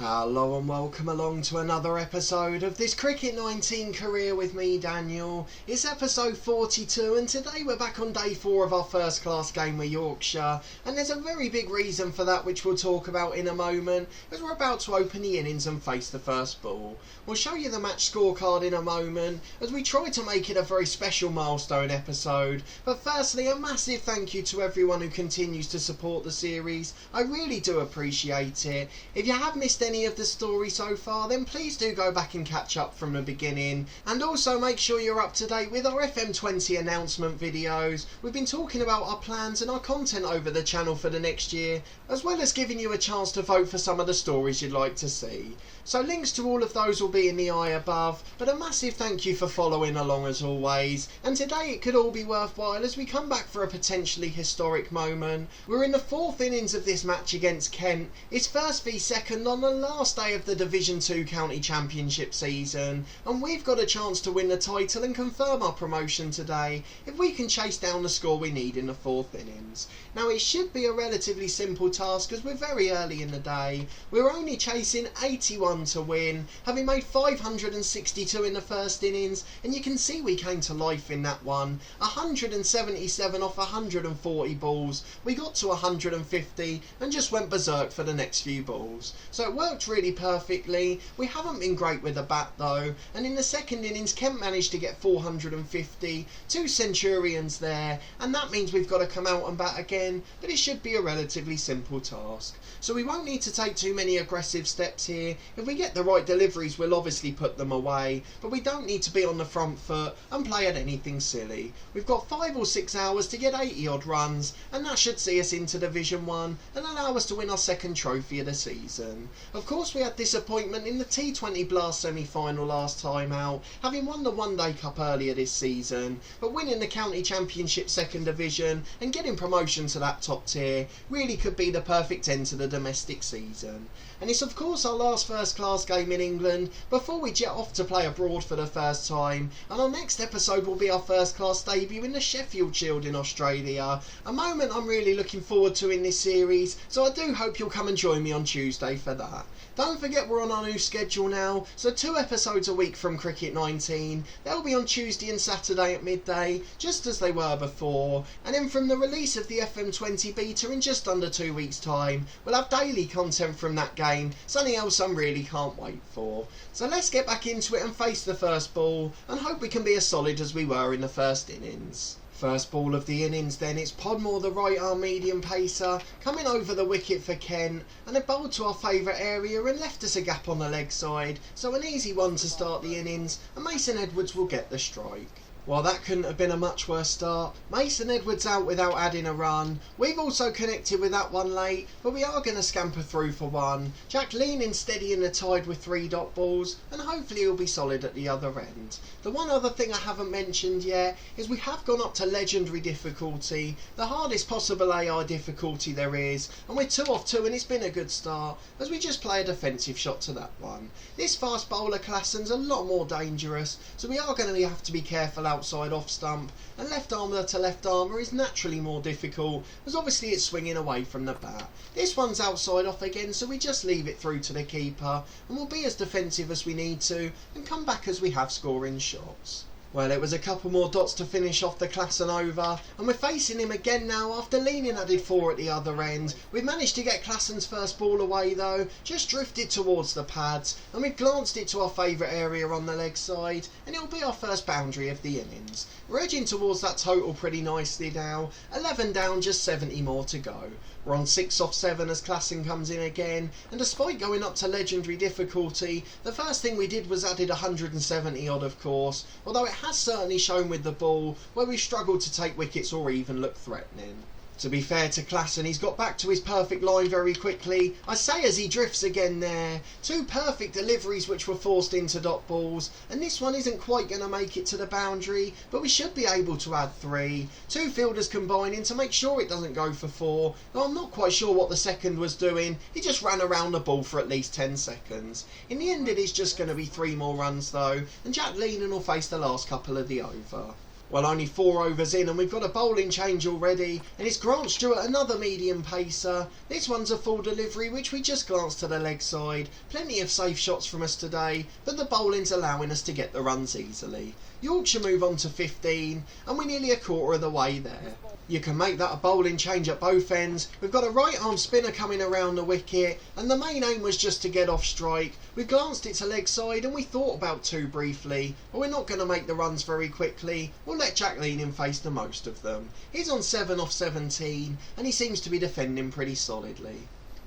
Hello and welcome along to another episode of this Cricket 19 career with me, Daniel. It's episode 42 and today we're back on day 4 of our first class game with Yorkshire, and there's a very big reason for that which we'll talk about in a moment as we're about to open the innings and face the first ball. We'll show you the match scorecard in a moment as we try to make it a very special milestone episode, but firstly a massive thank you to everyone who continues to support the series. I really do appreciate it. If you have missed any of the story so far, then please do go back and catch up from the beginning, and also make sure you're up to date with our FM20 announcement videos. We've been talking about our plans and our content over the channel for the next year, as well as giving you a chance to vote for some of the stories you'd like to see. So links to all of those will be in the eye above, but a massive thank you for following along as always, and today it could all be worthwhile as we come back for a potentially historic moment. We're in the 4th innings of this match against Kent. It's first v second on the last day of the Division 2 County Championship season, and we've got a chance to win the title and confirm our promotion today if we can chase down the score we need in the 4th innings. Now it should be a relatively simple task as we're very early in the day. We're only chasing 81 to win, having made 562 in the first innings, and you can see we came to life in that one. 177 off 140 balls, we got to 150 and just went berserk for the next few balls. So it worked really perfectly. We haven't been great with the bat though, and in the second innings Kent managed to get 450, 2 centurions there, and that means we've got to come out and bat again, but it should be a relatively simple task. So we won't need to take too many aggressive steps here. If we get the right deliveries we'll obviously put them away, but we don't need to be on the front foot and play at anything silly. We've got 5 or 6 hours to get 80 odd runs, and that should see us into Division 1 and allow us to win our second trophy of the season. Of course we had disappointment in the T20 Blast semi-final last time out, having won the One Day Cup earlier this season, but winning the County Championship second division and getting promotion to that top tier really could be the perfect end to the domestic season. And it's of course our last first class game in England before we jet off to play abroad for the first time, and our next episode will be our first class debut in the Sheffield Shield in Australia, a moment I'm really looking forward to in this series, so I do hope you'll come and join me on Tuesday for that. Don't forget we're on our new schedule now, so 2 episodes a week from Cricket 19. They'll be on Tuesday and Saturday at midday, just as they were before, and then from the release of the FM20 beta in just under 2 weeks time, we'll have daily content from that game, something else I really can't wait for. So let's get back into it and face the first ball, and hope we can be as solid as we were in the first innings. First ball of the innings then, it's Podmore, the right arm medium pacer, coming over the wicket for Kent, and it bowled to our favourite area and left us a gap on the leg side, so an easy one to start the innings, and Mason Edwards will get the strike. Well, that couldn't have been a much worse start. Mason Edwards out without adding a run. We've also connected with that one late, but we are going to scamper through for one. Jack leaning steady in the tide with 3 dot balls, and hopefully he'll be solid at the other end. The one other thing I haven't mentioned yet is we have gone up to legendary difficulty, the hardest possible AI difficulty there is, and we're 2 off 2 and it's been a good start as we just play a defensive shot to that one. This fast bowler Klassen's a lot more dangerous, so we are going to have to be careful outside off stump, and left armour to left armour is naturally more difficult as obviously it's swinging away from the bat. This one's outside off again, so we just leave it through to the keeper and we'll be as defensive as we need to and come back as we have scoring shots. Well, it was a couple more dots to finish off the Klassen over, and we're facing him again now after leaning added 4 at the other end. We've managed to get Klassen's first ball away though, just drifted towards the pads, and we've glanced it to our favourite area on the leg side, and it'll be our first boundary of the innings. We're edging towards that total pretty nicely now, 11 down, just 70 more to go. We're on 6 off 7 as Klassen comes in again, and despite going up to legendary difficulty, the first thing we did was added 170 odd of course, although it has certainly shown with the ball where we've struggled to take wickets or even look threatening. To be fair to Klassen, he's got back to his perfect line very quickly. I say as he drifts again there. 2 perfect deliveries which were forced into dot balls, and this one isn't quite going to make it to the boundary, but we should be able to add 3. 2 fielders combining to make sure it doesn't go for 4. Though I'm not quite sure what the second was doing. He just ran around the ball for at least 10 seconds. In the end it is just going to be 3 more runs though, and Jack Leenan will face the last couple of the over. Well, only 4 overs in and we've got a bowling change already, and it's Grant Stewart, another medium pacer. This one's a full delivery which we just glanced to the leg side. Plenty of safe shots from us today, but the bowling's allowing us to get the runs easily. Yorkshire move on to 15 and we're nearly a quarter of the way there. You can make that a bowling change at both ends. We've got a right arm spinner coming around the wicket and the main aim was just to get off strike. We glanced it to leg side and we thought about 2 briefly, but we're not going to make the runs very quickly. We'll let Jack Leaning face the most of them. He's on 7 off 17 and he seems to be defending pretty solidly.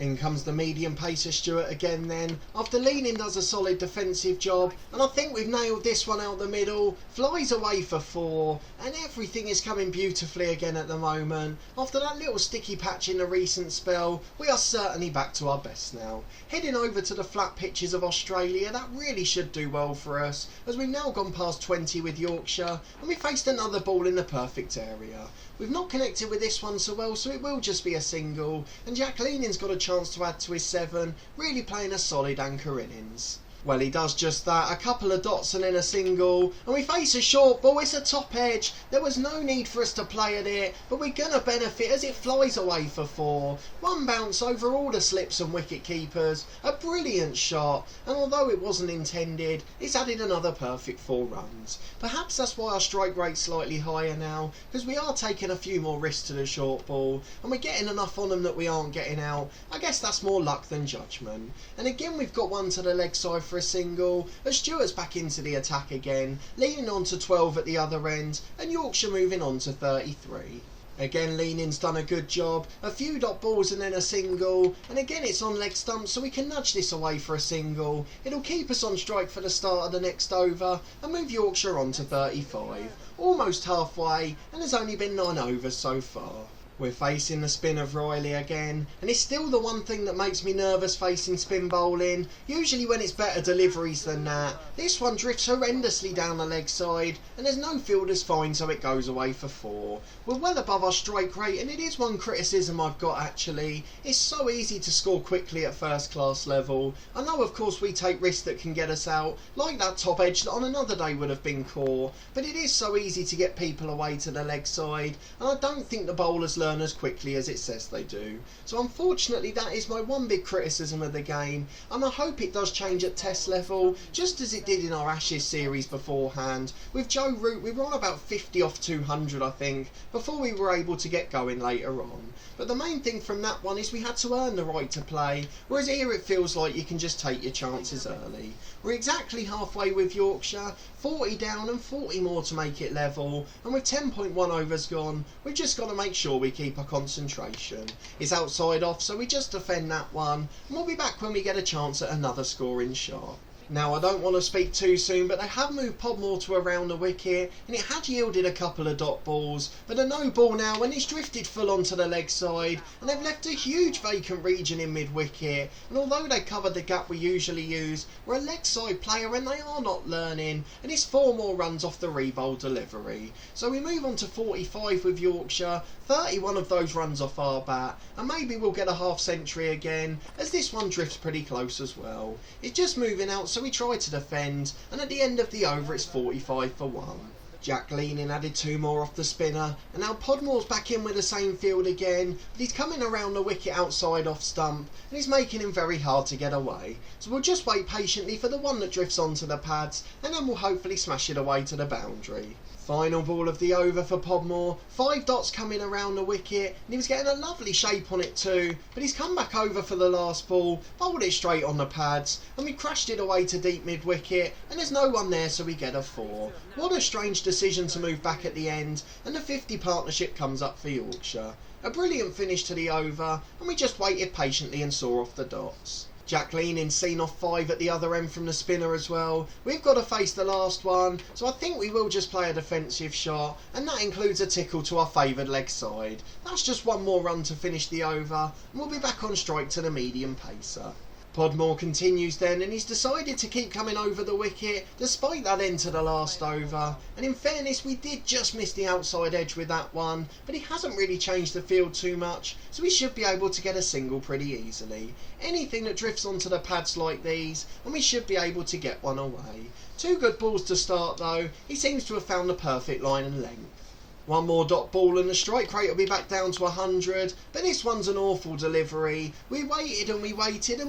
In comes the medium pacer Stewart again then, after Leaning does a solid defensive job, and I think we've nailed this one out the middle, flies away for 4, and everything is coming beautifully again at the moment. After that little sticky patch in the recent spell, we are certainly back to our best now. Heading over to the flat pitches of Australia, that really should do well for us, as we've now gone past 20 with Yorkshire, and we faced another ball in the perfect area. We've not connected with this one so well, so it will just be a single, and Jack Leaning's got a chance to add to his 7, really playing a solid anchor innings. Well, he does just that, a couple of dots and then a single, and we face a short ball. It's a top edge. There was no need for us to play at it, but we're going to benefit as it flies away for 4. One bounce over all the slips and wicket keepers, a brilliant shot, and although it wasn't intended, it's added another perfect 4 runs. Perhaps that's why our strike rate's slightly higher now, because we are taking a few more risks to the short ball, and we're getting enough on them that we aren't getting out. I guess that's more luck than judgment. And again we've got one to the leg side for a single, as Stewart's back into the attack again, leaning on to 12 at the other end, and Yorkshire moving on to 33. Again, Leaning's done a good job, a few dot balls and then a single, and again it's on leg stumps so we can nudge this away for a single. It'll keep us on strike for the start of the next over and move Yorkshire on to 35. Almost halfway, and there's only been 9 overs so far. We're facing the spin of Riley again, and it's still the one thing that makes me nervous facing spin bowling. Usually when it's better deliveries than that, this one drifts horrendously down the leg side, and there's no fielder's fine so it goes away for 4. We're well above our strike rate, and it is one criticism I've got actually. It's so easy to score quickly at first class level. I know of course we take risks that can get us out, like that top edge that on another day would have been core, but it is so easy to get people away to the leg side, and I don't think the bowlers learn as quickly as it says they do. So unfortunately that is my one big criticism of the game, and I hope it does change at test level, just as it did in our Ashes series beforehand. With Joe Root we were on about 50 off 200 I think, before we were able to get going later on. But the main thing from that one is we had to earn the right to play, whereas here it feels like you can just take your chances early. We're exactly halfway with Yorkshire, 40 down and 40 more to make it level, and with 10.1 overs gone, we've just got to make sure we keep our concentration. It's outside off, so we just defend that one, and we'll be back when we get a chance at another scoring shot. Now, I don't want to speak too soon, but they have moved Podmore to around the wicket, and it had yielded a couple of dot balls, but a no ball now, and it's drifted full onto the leg side, and they've left a huge vacant region in mid-wicket, and although they covered the gap we usually use, we're a leg side player and they are not learning, and it's 4 more runs off the re-bowl delivery. So we move on to 45 with Yorkshire, 31 of those runs off our bat, and maybe we'll get a half century again, as this one drifts pretty close as well. It's just moving out, so we try to defend, and at the end of the over it's 45 for 1. Jack Leaning added 2 more off the spinner, and now Podmore's back in with the same field again, but he's coming around the wicket outside off stump, and he's making him very hard to get away. So we'll just wait patiently for the one that drifts onto the pads, and then we'll hopefully smash it away to the boundary. Final ball of the over for Podmore, 5 dots coming around the wicket, and he was getting a lovely shape on it too, but he's come back over for the last ball, bowled it straight on the pads, and we crashed it away to deep mid-wicket, and there's no one there so we get a 4. What a strange decision to move back at the end, and the 50 partnership comes up for Yorkshire. A brilliant finish to the over, and we just waited patiently and saw off the dots. Jack Leaning's seen off 5 at the other end from the spinner as well. We've got to face the last one, so I think we will just play a defensive shot, and that includes a tickle to our favoured leg side. That's just 1 more run to finish the over, and we'll be back on strike to the medium pacer. Podmore continues then, and he's decided to keep coming over the wicket despite that end to the last over, and in fairness we did just miss the outside edge with that one, but he hasn't really changed the field too much, so we should be able to get a single pretty easily. Anything that drifts onto the pads like these and we should be able to get one away. Two good balls to start though, he seems to have found the perfect line and length. One more dot ball and the strike rate will be back down to 100, but this one's an awful delivery. We waited and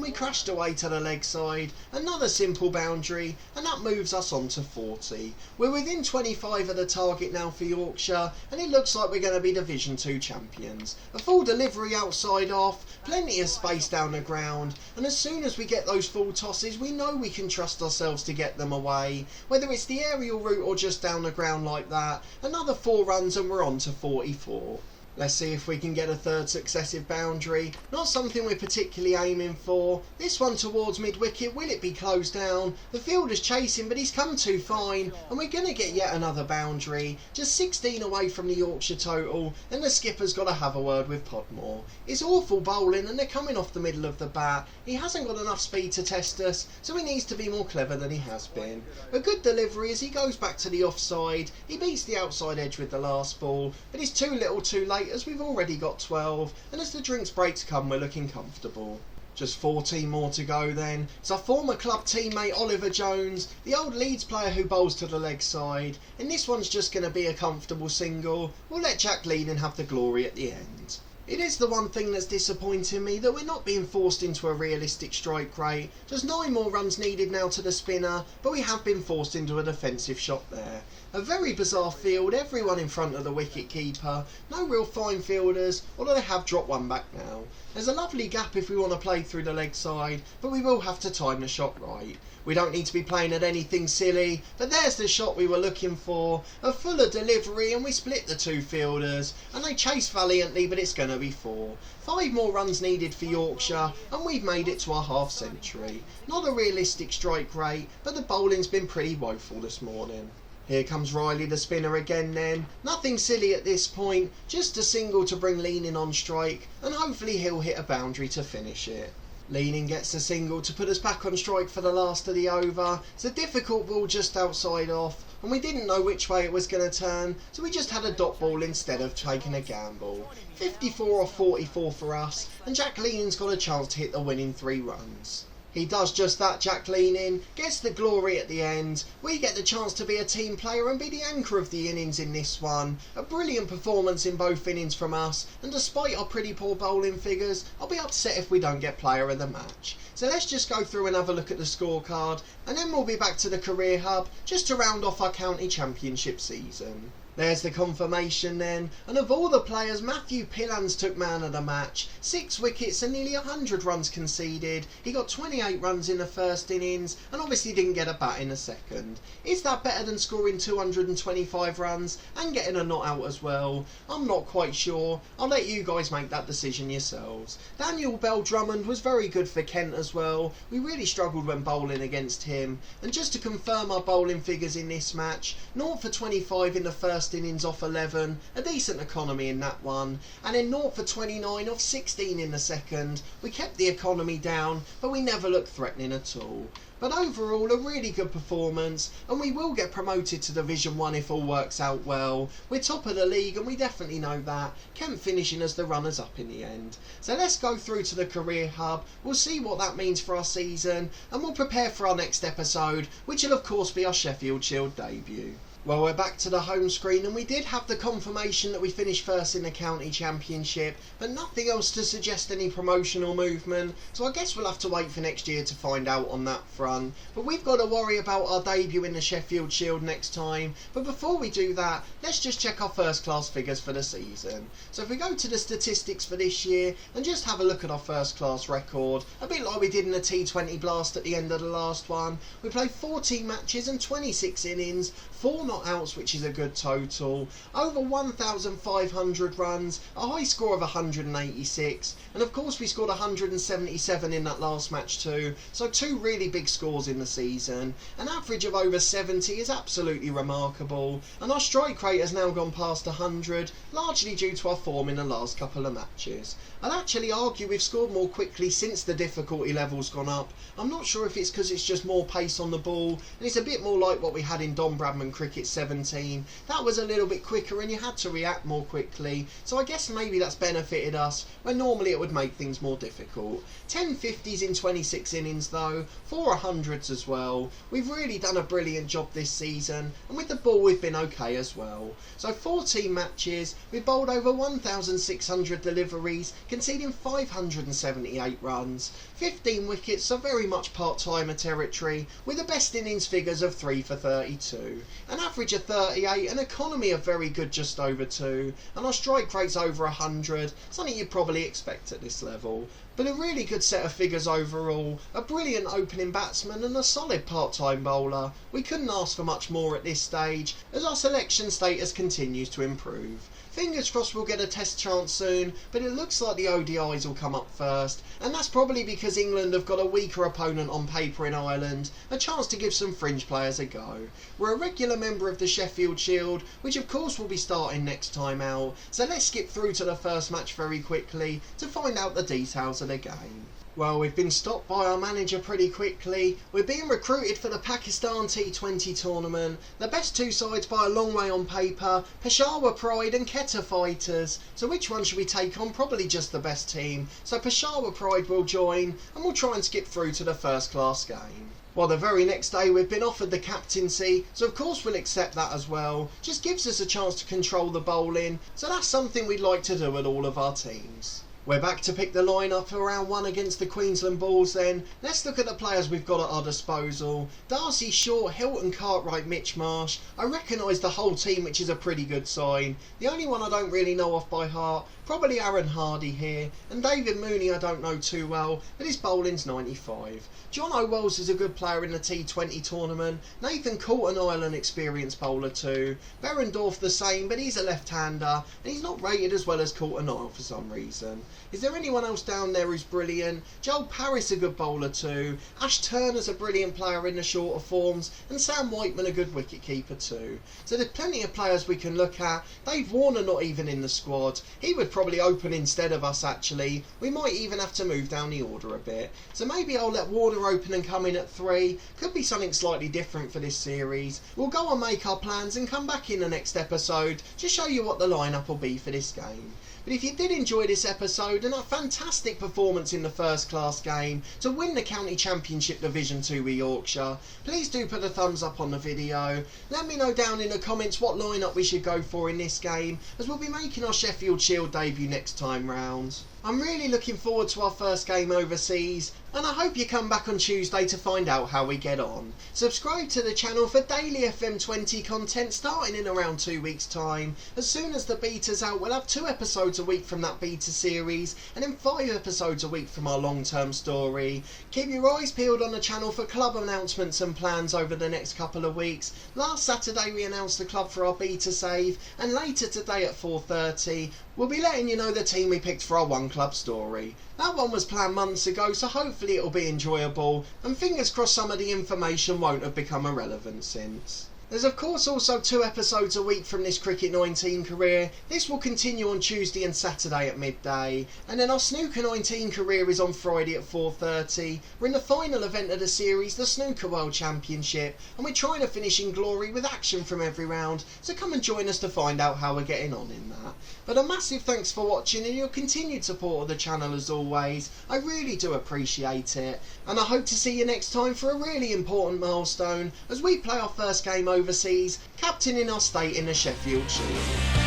we crashed away to the leg side. Another simple boundary, and that moves us on to 40. We're within 25 of the target now for Yorkshire, and it looks like we're going to be Division 2 champions. A full delivery outside off, plenty of space down the ground, and as soon as we get those full tosses we know we can trust ourselves to get them away. Whether it's the aerial route or just down the ground like that, another 4 runs and we're on to 44. Let's see if we can get a third successive boundary. Not something we're particularly aiming for. This one towards mid-wicket, will it be closed down? The fielder's chasing, but he's come too fine, and we're going to get yet another boundary. Just 16 away from the Yorkshire total, and the skipper's got to have a word with Podmore. It's awful bowling, and they're coming off the middle of the bat. He hasn't got enough speed to test us, so he needs to be more clever than he has been. A good delivery as he goes back to the offside. He beats the outside edge with the last ball, but he's too little too late as we've already got 12, and as the drinks breaks come we're looking comfortable. Just 14 more to go then. It's our former club teammate Oliver Jones, the old Leeds player who bowls to the leg side, and this one's just going to be a comfortable single. We'll let Jack Leading have the glory at the end. It is the one thing that's disappointing me, that we're not being forced into a realistic strike rate. Just 9 more runs needed now to the spinner, but we have been forced into a defensive shot there. A very bizarre field, everyone in front of the wicket keeper, no real fine fielders, although they have dropped one back now. There's a lovely gap if we want to play through the leg side, but we will have to time the shot right. We don't need to be playing at anything silly, but there's the shot we were looking for. A fuller delivery and we split the 2 fielders, and they chase valiantly, but it's going to be 4. 5 more runs needed for Yorkshire, and we've made it to our half century. Not a realistic strike rate, but the bowling's been pretty woeful this morning. Here comes Riley the spinner again then. Nothing silly at this point, just a single to bring Leaning on strike, and hopefully he'll hit a boundary to finish it. Leaning gets a single to put us back on strike for the last of the over. It's a difficult ball just outside off, and we didn't know which way it was going to turn, so we just had a dot ball instead of taking a gamble. 54 off 44 for us, and Jack Leaning's got a chance to hit the winning 3 runs. He does just that, Jack Leaning, gets the glory at the end. We get the chance to be a team player and be the anchor of the innings in this one. A brilliant performance in both innings from us, and despite our pretty poor bowling figures, I'll be upset if we don't get player of the match. So let's just go through and have a look at the scorecard, and then we'll be back to the career hub just to round off our county championship season. There's the confirmation then, and of all the players, Matthew Pillans took man of the match. 6 wickets and nearly 100 runs conceded. He got 28 runs in the first innings and obviously didn't get a bat in the second. Is that better than scoring 225 runs and getting a not out as well? I'm not quite sure. I'll let you guys make that decision yourselves. Daniel Bell Drummond was very good for Kent as well. We really struggled when bowling against him. And just to confirm our bowling figures in this match, 0 for 25 in the first innings off 11, a decent economy in that one, and then 0 for 29 off 16 in the second. We kept the economy down, but we never looked threatening at all. But overall, a really good performance, and we will get promoted to Division 1 if all works out well. We're top of the league, and we definitely know that. Kent finishing as the runners-up in the end. So let's go through to the career hub. We'll see what that means for our season, and we'll prepare for our next episode, which will of course be our Sheffield Shield debut. Well, we're back to the home screen, and we did have the confirmation that we finished first in the county championship, but nothing else to suggest any promotional movement, so I guess we'll have to wait for next year to find out on that front. But we've got to worry about our debut in the Sheffield Shield next time. But before we do that, let's just check our first class figures for the season. So if we go to the statistics for this year and just have a look at our first class record, a bit like we did in the T20 blast at the end of the last one, we played 14 matches and 26 innings, 4 not outs, which is a good total, over 1,500 runs, a high score of 186, and of course we scored 177 in that last match too, so 2 really big scores in the season. An average of over 70 is absolutely remarkable, and our strike rate has now gone past 100, largely due to our form in the last couple of matches. I'd actually argue we've scored more quickly since the difficulty level's gone up. I'm not sure if it's because it's just more pace on the ball, and it's a bit more like what we had in Don Bradman Cricket 17. That was a little bit quicker and you had to react more quickly, so I guess maybe that's benefited us, when normally it would make things more difficult. 10 50s in 26 innings though, 4 100s as well. We've really done a brilliant job this season, and with the ball we've been okay as well. So 14 matches, we've bowled over 1,600 deliveries, conceding 578 runs, 15 wickets, so very much part-timer territory, with the best innings figures of 3 for 32, an average of 38, an economy of very good just over 2, and our strike rate's over 100, something you'd probably expect at this level. But a really good set of figures overall, a brilliant opening batsman and a solid part-time bowler. We couldn't ask for much more at this stage, as our selection status continues to improve. Fingers crossed we'll get a test chance soon, but it looks like the ODIs will come up first, and that's probably because England have got a weaker opponent on paper in Ireland, a chance to give some fringe players a go. We're a regular member of the Sheffield Shield, which of course will be starting next time out, so let's skip through to the first match very quickly to find out the details of the game. Well, we've been stopped by our manager pretty quickly. We're being recruited for the Pakistan T20 Tournament. The best 2 sides by a long way on paper, Peshawar Pride and Quetta Fighters. So which one should we take on? Probably just the best team. So Peshawar Pride will join, and we'll try and skip through to the first class game. Well, the very next day we've been offered the captaincy, so of course we'll accept that as well. Just gives us a chance to control the bowling, so that's something we'd like to do at all of our teams. We're back to pick the line-up for round 1 against the Queensland Bulls then. Let's look at the players we've got at our disposal. Darcy Short, Hilton Cartwright, Mitch Marsh. I recognise the whole team, which is a pretty good sign. The only one I don't really know off by heart, probably Aaron Hardy here, and David Mooney I don't know too well, but his bowling's 95. John O'Wells is a good player in the T20 Tournament. Nathan Coulton, Ireland experienced bowler too. Berendorf the same, but he's a left-hander, and he's not rated as well as Coulton Isle for some reason. Is there anyone else down there who's brilliant? Joel Parris a good bowler too. Ash Turner's a brilliant player in the shorter forms, and Sam Whiteman a good wicket-keeper too. So there's plenty of players we can look at. Dave Warner not even in the squad. He would probably open instead of us actually. We might even have to move down the order a bit. So maybe I'll let Warner open and come in at 3. Could be something slightly different for this series. We'll go and make our plans and come back in the next episode to show you what the lineup will be for this game. But if you did enjoy this episode and a fantastic performance in the first class game to win the County Championship Division 2 with Yorkshire, please do put a thumbs up on the video. Let me know down in the comments what lineup we should go for in this game, as we'll be making our Sheffield Shield debut next time round. I'm really looking forward to our first game overseas, and I hope you come back on Tuesday to find out how we get on. Subscribe to the channel for daily FM20 content starting in around 2 weeks time. As soon as the beta's out, we'll have 2 episodes a week from that beta series, and then 5 episodes a week from our long-term story. Keep your eyes peeled on the channel for club announcements and plans over the next couple of weeks. Last Saturday we announced the club for our beta save, and later today at 4:30 we'll be letting you know the team we picked for our One Club story. That one was planned months ago, so hopefully it'll be enjoyable, and fingers crossed some of the information won't have become irrelevant since. There's of course also 2 episodes a week from this Cricket 19 career. This will continue on Tuesday and Saturday at midday, and then our Snooker 19 career is on Friday at 4:30. We're in the final event of the series, the Snooker World Championship, and we're trying to finish in glory with action from every round, so come and join us to find out how we're getting on in that. But a massive thanks for watching and your continued support of the channel as always. I really do appreciate it, and I hope to see you next time for a really important milestone as we play our first game overseas, captaining our state in the Sheffield Shield.